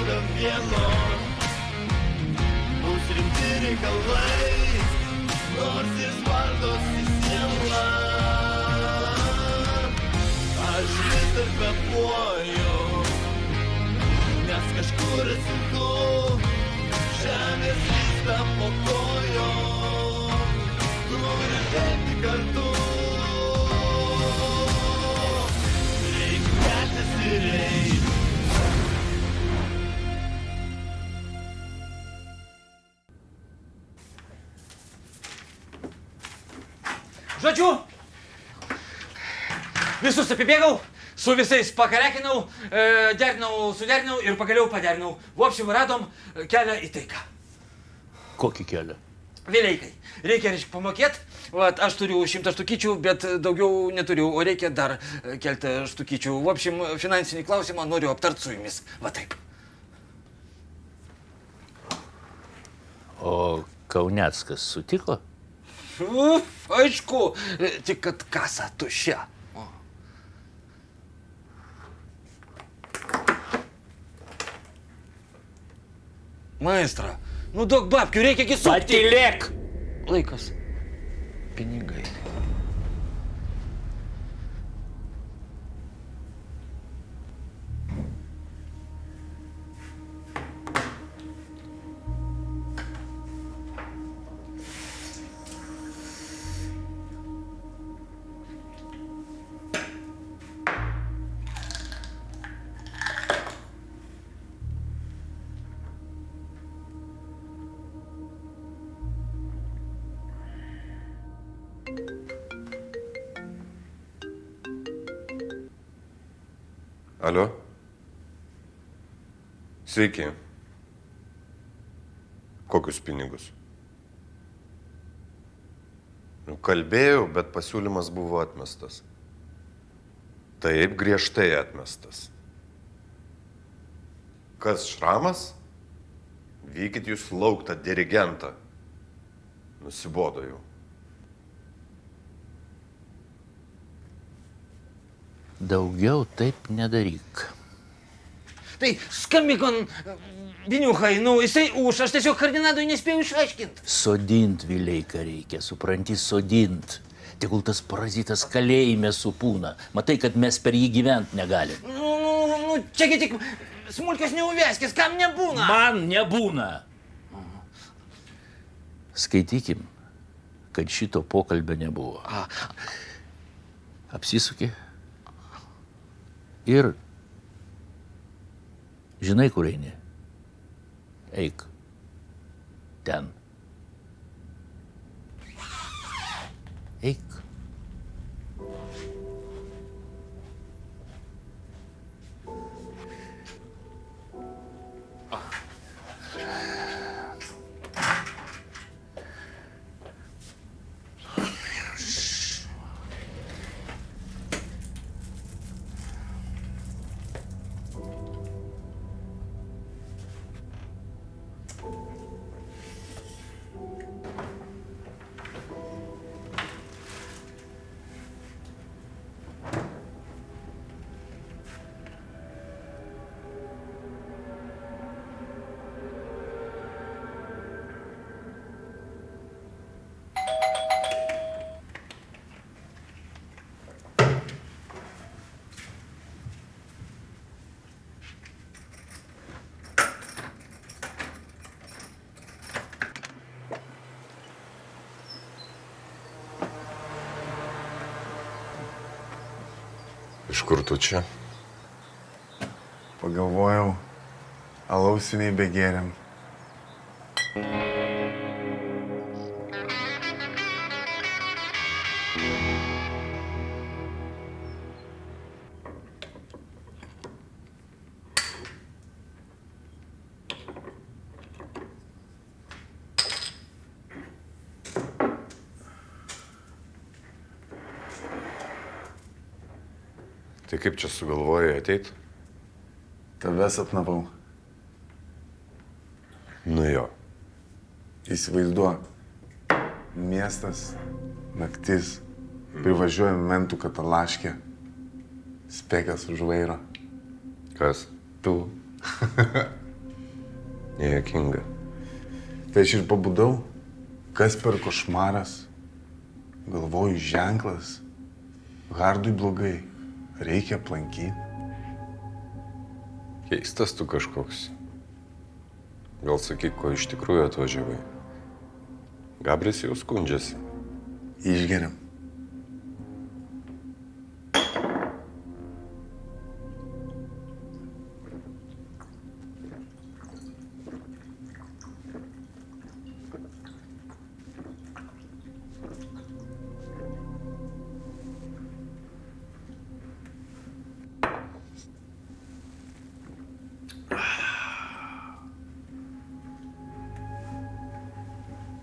kelio vieno. Bus rimti reikalai, nors jis valdosi sielą. Aš vis dar kvepuoju, nes kažkur esi tu, žemės vysta po kojom, turim eiti kartu. Reikia keltis ir eiti. Žodžiu, visus apibėgau, su visais pakarekinau, suderinau ir pagaliau paderinau. Vopšim radom kelią į taiką. Kokį kelią? Vileikai, reikia pamokėt, vat, aš turiu 100 štukyčių, bet daugiau neturiu, o reikia dar keltą štukyčių. Vopšim, finansinį klausimą noriu aptart su jumis, va taip. O Kauneckas sutiko? Aišku, tik kad kasa tuščia. Maestra, nu daug babkių, reikia kisukti. Patylėk! Laikas. Pinigai. Alio? Sveiki. Kokius pinigus? Kalbėjau, bet pasiūlymas buvo atmestas. Taip, griežtai atmestas. Kas Šramas? Vykit jūs lauktą dirigentą. Nusibodo jau. Daugiau taip nedaryk. Tai skambink man, Viniuchai, nu jisai aš tiesiog kardinadui nespėjau išaiškinti. Sodint Vileiką reikia, supranti, sodint. Tegul tas parazitas kalėjime supūna. Matai, kad mes per jį gyvent negalim. Nu, čiagi tik smulkės neuveskis, kam nebūna. Man nebūna. Skaitykim, kad šito pokalbio nebuvo. Apsisukė. Ir žinai, kur eini? Eik. Ten. Eik. Iš kur tu čia? Pagalvojau, alausiniai begėrėm. Tai kaip čia sugalvojai ateit? Tave sapnavau. Nu jo. Įsivaizduok. Miestas, naktis, privažiuoja mentų katalaškė. Spekas už vairo. Kas? Tu. Nejuokinga. Tai aš ir pabudau, kas per košmaras, galvoju ženklas, Hardui blogai, reikia aplankyti. Keistas tu kažkoks. Gal sakyk, ko iš tikrųjų atvažiavai. Gabris jau skundžiasi. Išgeriam.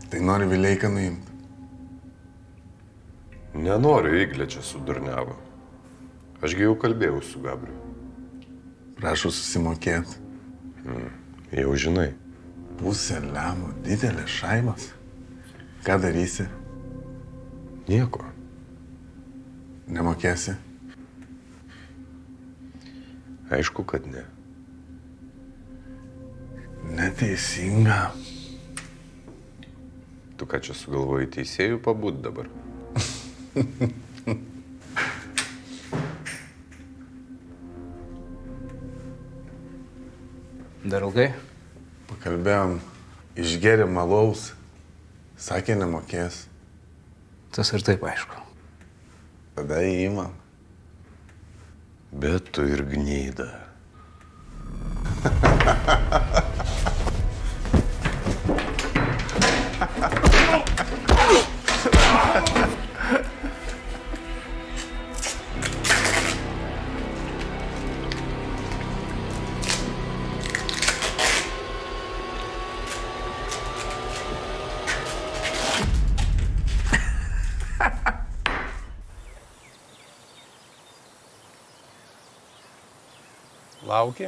Tai nori Vileiką nuimti. Nenoriu, Iglė čia sudurniavo. Ašgi jau kalbėjau su Gabriu. Prašau susimokėti. Jau žinai. Pusę lemo, didelės šaibos. Ką darysi? Nieko. Nemokėsi? Aišku, kad ne. Neteisinga. Tu ką čia sugalvoji teisėjų pabūt dabar? Dar ilgai? Pakalbėjom, išgėrėm alaus. Sakė, nemokės. Tas ir taip aišku. Tada įimam. Bet tu ir gnyda. Lauki?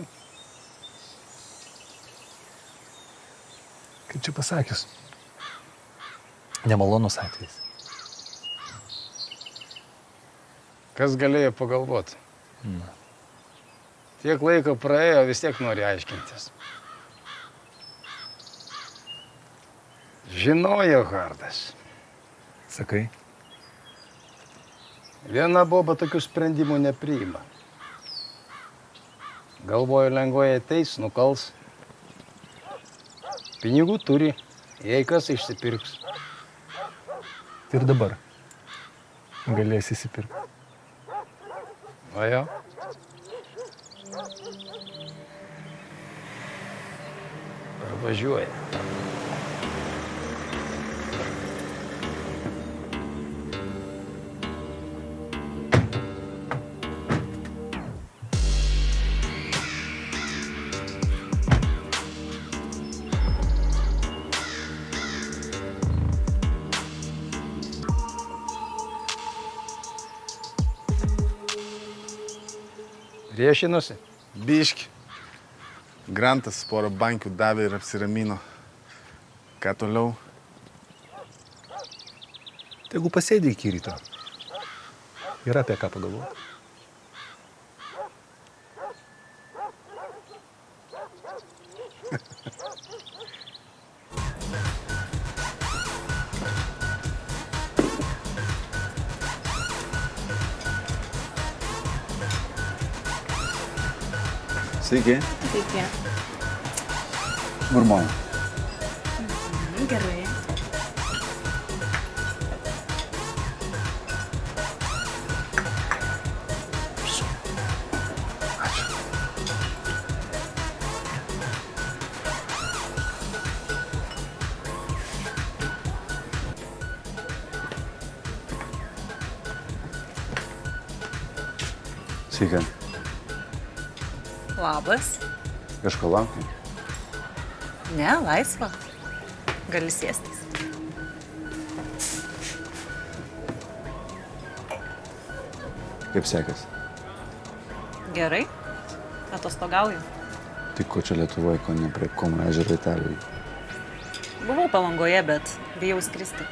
Kaip čia pasakius? Nemalonus atvejis. Kas galėjo pagalvoti? Tiek laiko praėjo, vis tiek nori aiškintis. Žinojo Hardas. Sakai? Viena boba tokių sprendimų nepriima. Galvoju, lengvai ateis, nukals. Pinigų turi, jei kas išsipirks. Ir dabar galės įsipirkti. O jo? Važiuoja. Priešinosi? Biški. Grantas porą bankių davė ir apsiramino. Ką toliau? Tegu pasėdė iki ryto. Yra apie ką pagalvoti. Sveiki. Sveiki. Mormonai. Gerai. Sveiki. Labas. Kažko laukia? Ne, laisva. Gali sėstis. Kaip sekės? Gerai. Atostogauju. Tai ko čia Lietuvoje, ko ne prie Komo ežero Italijoje? Buvau Palangoje, bet bijau skristi.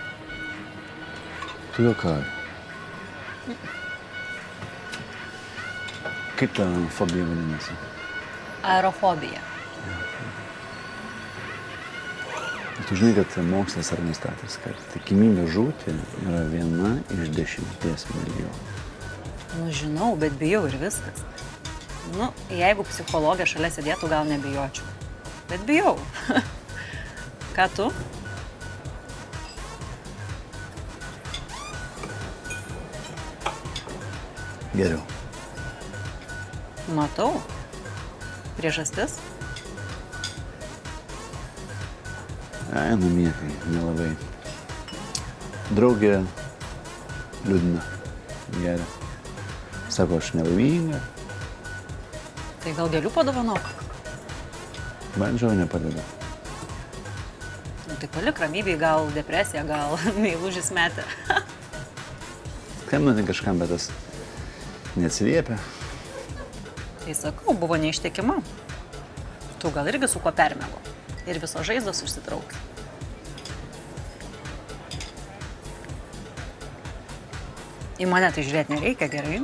Tu juokauji. Kaip ta fobija vadinasi? Aerofobija. Tu žinai, kad mokslas ar nustatęs, kad tikimybė žūti yra 1 iš 10 milijonų. Nu, žinau, bet bijau ir viskas. Nu, jeigu psichologė šalia sėdėtų, gal nebijočiau. Bet bijau. Ką tu? Geriau. Matau. Priežastis? Ai, namie, kai nelabai. Draugė liūdna, geria. Sako, aš nelaiminga. Tai gal gėlių padovanok? Bandžiau, nepadeda. Nu, tai palik ramybėj, gal depresija, gal meilužis metė. Skambinti kažkam, bet tas neatsiliepia. Tai sakau, buvo neištikima. Tu gal irgi su kuo permego. Ir visos žaizdos užsitrauks. Į mane tai žiūrėti nereikia, gerai?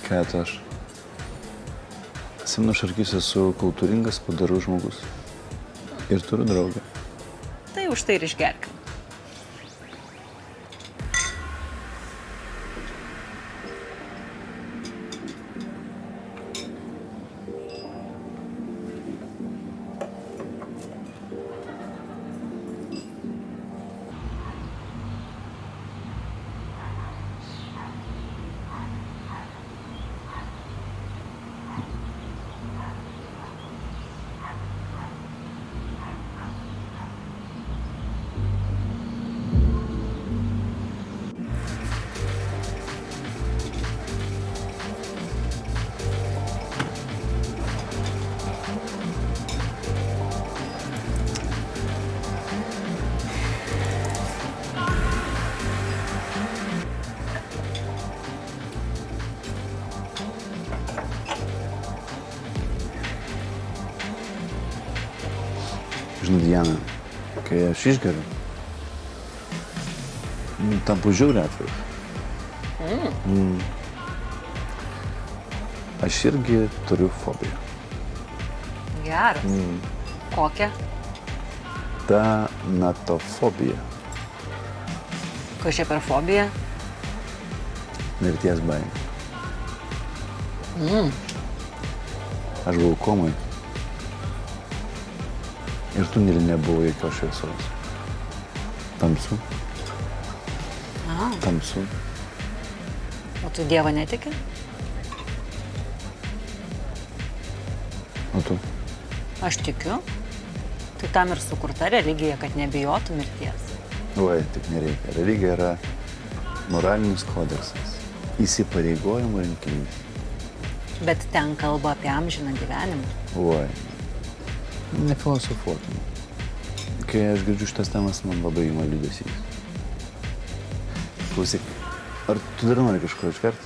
Kad aš Simno Šarkys esu kultūringas, padarus žmogus. Ir turiu draugę. Tai už tai ir išgerkim. Žinai, Diana, kai aš išgeriu, tampu žiauriai atviras. Aš irgi turiu fobiją. Geras. Kokia? Tanatofobija. Kas čia per fobiją? Mirties baimė. Aš buvau komai. Ir tunelį nebuvo jokios šviesos. Tamsu. Aha. Tamsu. O tu Dievą netiki? O tu? Aš tikiu. Tai tam ir sukurta religija, kad nebijotų mirties. Oi, tik nereikia. Religija yra moralinis kodeksas. Įsipareigojimų rinkinys. Bet ten kalba apie amžiną gyvenimą. Oi. Nefilosofuotum. Kai aš girdžiu šitas temas, man labai ima liūdesys. Klausyk, ar tu dar nori kažko iškart?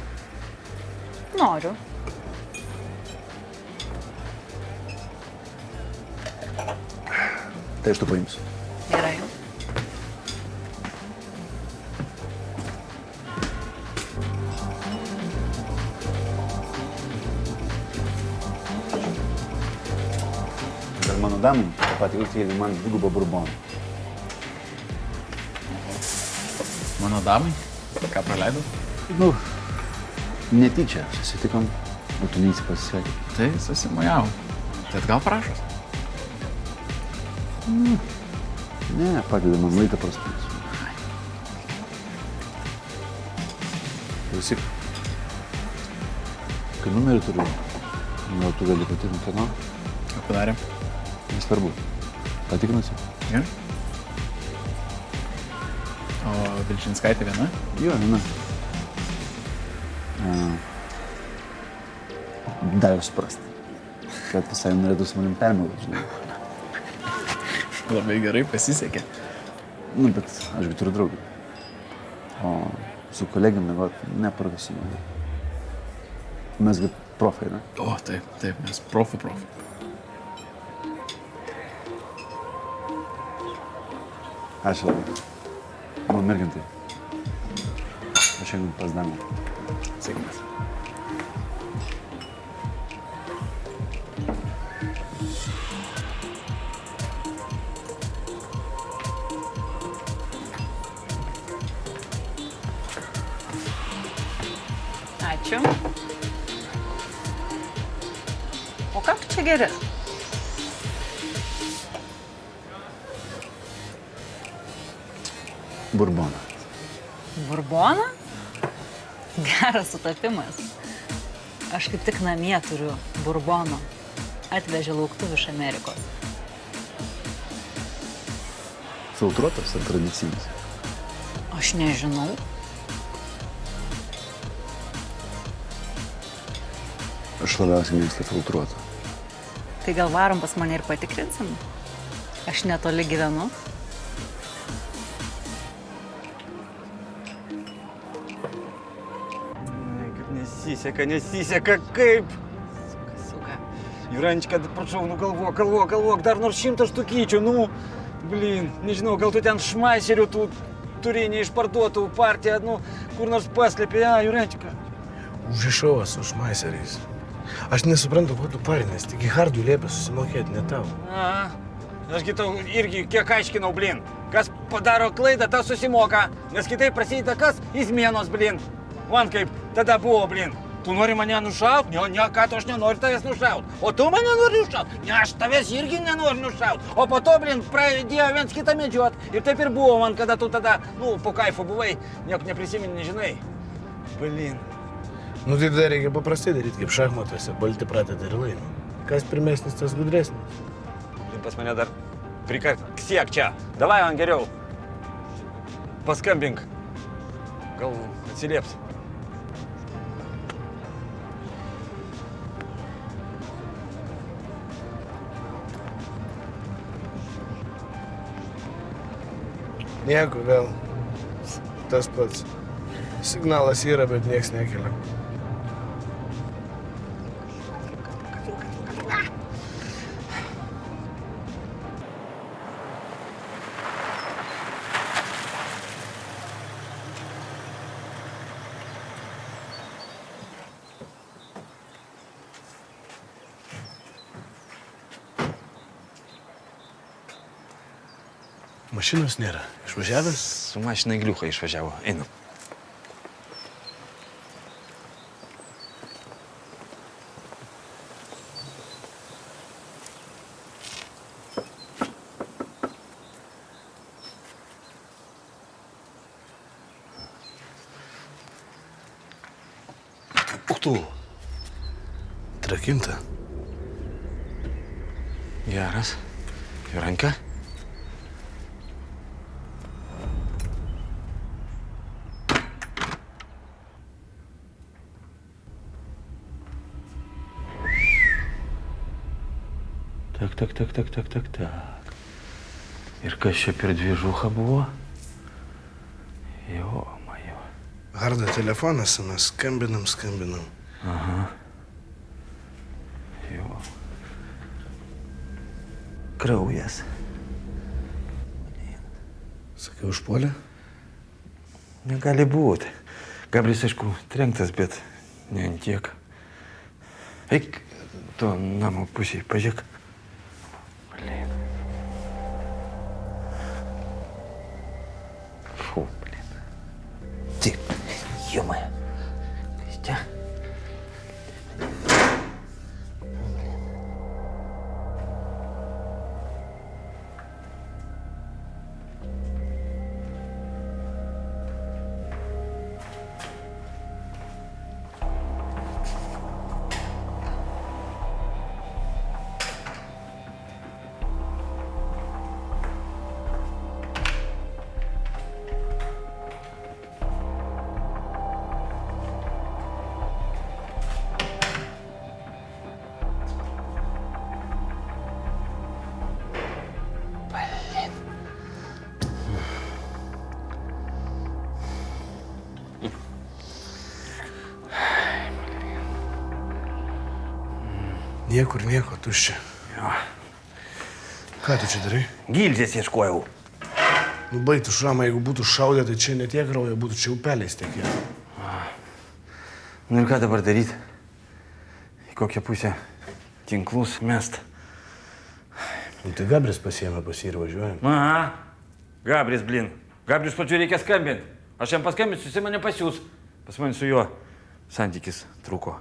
Noriu. Tai aš tu paimsiu. Gerai. Dar mano damai patikėti, jeigu man dvigubą burboną. Mano damai? Ką praleidau? Nu, netyčia susitikom, o tu neįsi pasisveikinti. Tai susimojau. Tai gal prašos? Ne, padeda man laiką praspės. Klausyk, kai numerį turiu, gal tu gali patikrinti kanalą? Ką padarėm? Nesvarbu. Patikrinusi? Gerai. O Vilčinskaitė viena? Jo, viena. Davė suprasti, kad visai norėtų su manim permėgoti, žinai. Labai gerai pasisekė. Nu, bet ašgi turiu draugį. O su kolegiam mėgoti neprofesionaliai. Mesgi profai, ne? O, taip, mes profi. Ačiū labai. Man mergintai. Aš šiandien pas Damą. Sėkmės. Ačiū. O ką tu čia geri? Burboną. Burboną? Geras sutapimas. Aš kaip tik namie turiu burbono. Atvežė lauktuvių iš Amerikos. Filtruotas ar tradicinis? Aš nežinau. Aš labiausiai mėgstu filtruotą. Tai gal varom pas mane ir patikrinsim? Aš netoli gyvenu. Nesiseka, kaip? Suka. Jurančka, prašau, nu galvok, dar nors 100 štukyčių, nu. Blin, nežinau, gal tu ten šmaiserių tų turi neišparduotų partiją, nu, kur nors paslėpė, Jurančka. Užrišau su šmaiseriais. Aš nesuprantu, ko tu parinės, tik Hardui liepė susimokėti, ne tau. Ašgi tau irgi kiek aiškinau, blin. Kas padaro klaidą, tas susimoka, nes kitaip prasideda kas? Izmienos, blin. Man kaip tada buvo, blin. Tu nori mane nušaut? Ne, ką tu, aš nenoriu tavęs nušaut. O tu mane nori nušaut? Ne, aš tavęs irgi nenoriu nušaut. O po to, blin, pradėjo viens kitą medžiot. Ir taip ir buvo man, kada tu tada, nu, po kaifo buvai, nieko neprisimeni, nežinai. Blin. Nu tai dar reikia paprastai daryti, kaip šachmatuose, balti pradeda ir laimi. Kas pirmesnis, tas gudresnis. Blin, pas mane dar prikarksiek čia. Davai man geriau. Paskambink. Gal atsilieps. Nieko vėl. Tas pats. Signalas yra, bet nieks nekelia. Mašinos nėra. Išvažiavęs? Su mašina į Gliuchą išvažiavo. Einu. Uch tu. Trakinta. Geras. Juranka? Tak. Ir kas čia per dvižuchą buvo? Jo, majo. Hardo telefonas, mes skambinam. Aha. Jo. Kraujas. Sakai, užpuolė? Negali būti. Gabris, aišku, trenktas, bet ne ant tiek. Eik to namo pusėje, pažiūrėk. Блин. Фу, блин. Ты, ё-моё. Костя. Niekur nieko, tuščia. Jo. Ką tu čia darai? Gilzės ieškojau. Nu baigtų šramą, jeigu būtų šaudę, tai čia ne tiek kraujo, būtų čia upeliais tekė. Nu ir ką dabar daryti? Į kokią pusę tinklus mest? Nu tai Gabris pasiėmė pas jį ir važiuojam. Aha. Gabris, blin. Gabris pačiu reikia skambinti. Aš jam paskambinsiu, jis mane pasiūs. Pas mane su juo santykis trūko.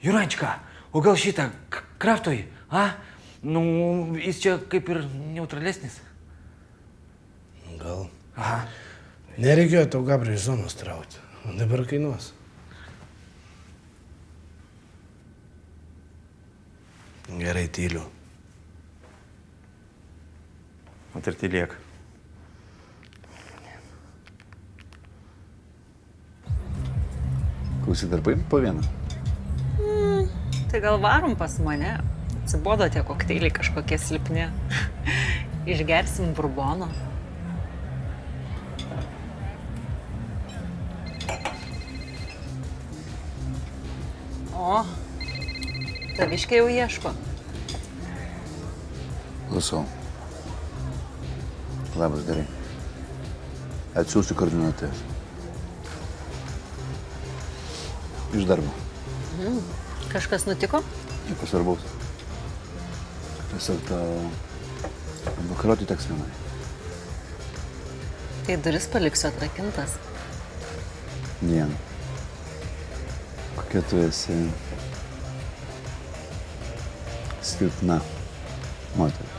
Jurančka, o gal šitą kraftoj, a? Nu, jis čia kaip ir neutralesnis. Gal. Aha. Nereikėjo tau Gabriel iš zonos trauti. O dabar kainuos. Gerai, tyliu. O ir tylėk. Klausyk, darbai po vieną. Tai gal varom pas mane. Atsibodo tie kokteiliai kažkokie silpni. Išgersim burbono. O, taviškai jau ieško. Klausau. Labas, gerai. Atsiųsiu koordinates. Iš darbo. Kažkas nutiko? Nieko svarbaus. Tiesiog tau vakaroti teks vienai. Tai duris paliksiu atrakintas. Diena. Kokia tu esi silpna moteris.